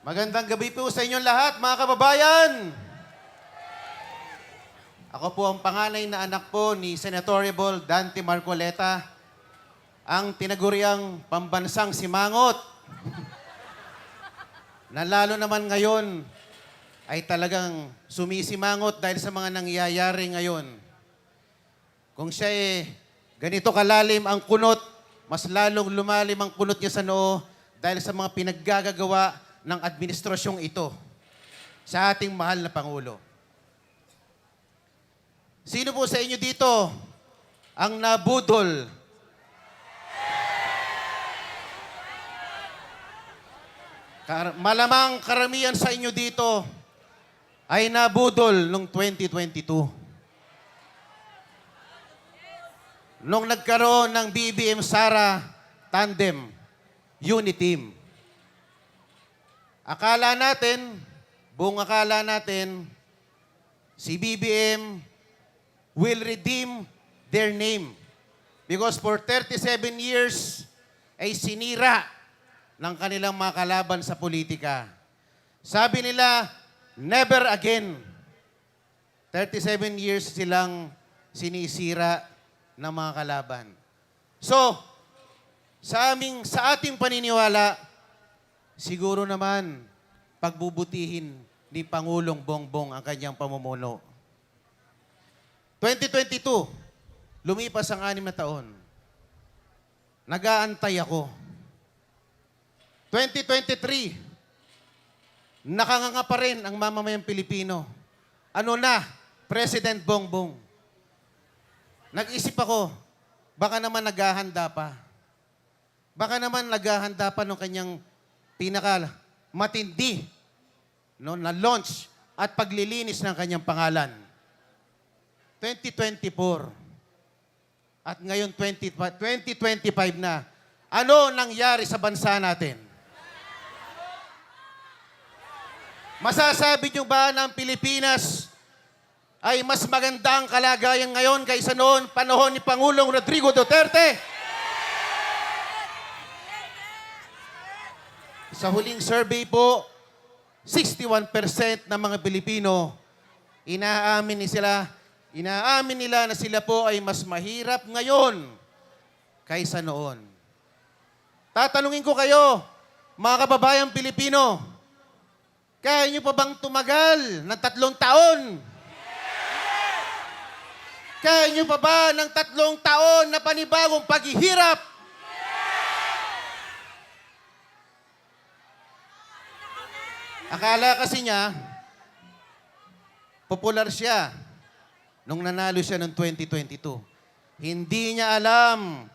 Magandang gabi po sa inyong lahat, mga kababayan. Ako po ang panganay na anak po ni Senatorable Dante Marcoleta, ang tinaguriang pambansang simangot. Na lalo naman ngayon ay talagang sumisimangot dahil sa mga nangyayari ngayon. Kung siya ganito kalalim ang kunot, mas lalong lumalim ang kunot niya sa noo dahil sa mga pinaggagawa ng administrasyong ito sa ating mahal na Pangulo. Sino po sa inyo dito ang nabudol? Malamang karamihan sa inyo dito ay nabudol noong 2022. Nung nagkaroon ng BBM Sara Tandem Unity Team. Buong akala natin, si BBM will redeem their name. Because for 37 years ay sinira ng kanilang mga kalaban sa politika. Sabi nila, never again. 37 years silang sinisira ng mga kalaban. So, sa ating paniniwala, siguro naman pagbubutihin ni Pangulong Bongbong ang kanyang pamumuno. 2022, lumipas ang 6 na taon. Nag-aantay ako. 2023, nakanganga pa rin ang mamamayang Pilipino. Ano na, President Bongbong? Nag-isip ako, baka naman naghahanda pa. Baka naman naghahanda pa ng kanyang matindi na launch at paglilinis ng kanyang pangalan. 2024. At ngayon 2025 na. Ano nangyari sa bansa natin? Masasabi niyo ba na ang Pilipinas ay mas maganda ang kalagayan ngayon kaysa noon panahon ni Pangulong Rodrigo Duterte? Sa huling survey po, 61% ng mga Pilipino, inaamin nila na sila po ay mas mahirap ngayon kaysa noon. Tatanungin ko kayo, mga kababayang Pilipino, kaya niyo pa bang tumagal ng 3 taon? Kaya niyo pa ba ng 3 taon na panibagong paghihirap? Akala kasi niya, popular siya nung nanalo siya noong 2022. Hindi niya alam,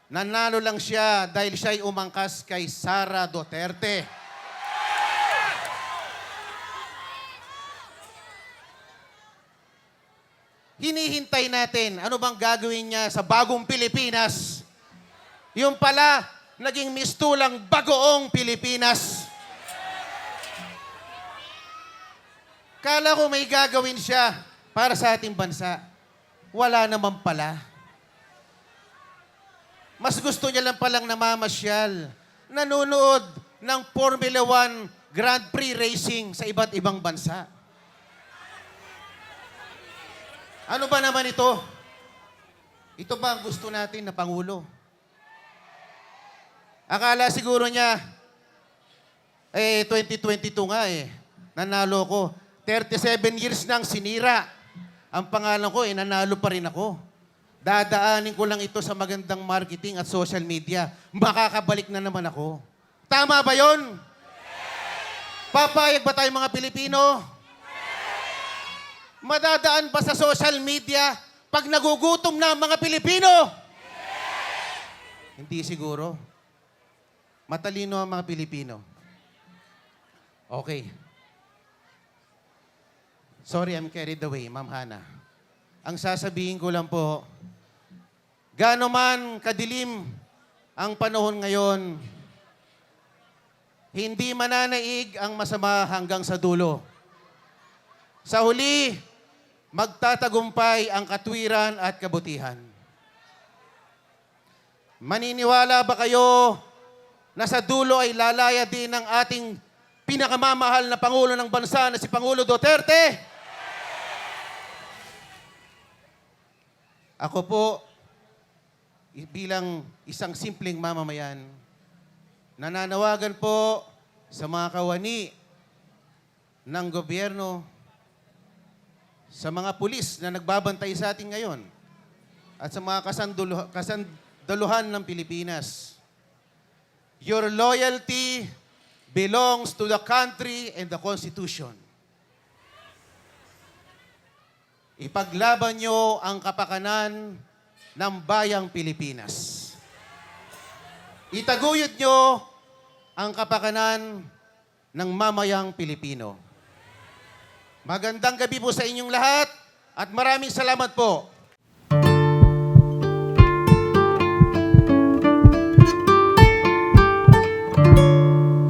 nanalo lang siya dahil siya'y umangkas kay Sara Duterte. Hinihintay natin, ano bang gagawin niya sa bagong Pilipinas? Yung pala, naging mistulang bagoong Pilipinas. Kala ko may gagawin siya para sa ating bansa. Wala naman pala. Mas gusto niya lang palang namamasyal, nanonood ng Formula 1 Grand Prix racing sa iba't ibang bansa. Ano ba naman ito? Ito ba ang gusto natin na Pangulo? Akala siguro niya, 2022 nga nanalo ko. 37 years nang sinira. Ang pangalan ko, nanalo pa rin ako. Dadaanin ko lang ito sa magandang marketing at social media. Makakabalik na naman ako. Tama ba yon? Papayag ba tayo mga Pilipino? Madadaan ba sa social media pag nagugutom na ang mga Pilipino? Hindi siguro. Matalino ang mga Pilipino. Okay. Sorry, I'm carried away, Ma'am Hana. Ang sasabihin ko lang po, gaano man kadilim ang panahon ngayon, hindi mananaig ang masama hanggang sa dulo. Sa huli, magtatagumpay ang katwiran at kabutihan. Maniniwala ba kayo na sa dulo ay lalaya din ng ating pinakamamahal na Pangulo ng bansa na si Pangulo Duterte? Ako po, bilang isang simpleng mamamayan, nananawagan po sa mga kawani ng gobyerno, sa mga pulis na nagbabantay sa atin ngayon, at sa mga kasandaluhan ng Pilipinas. Your loyalty belongs to the country and the Constitution. Ipaglaban nyo ang kapakanan ng bayang Pilipinas. Itaguyod nyo ang kapakanan ng mamayang Pilipino. Magandang gabi po sa inyong lahat at maraming salamat po.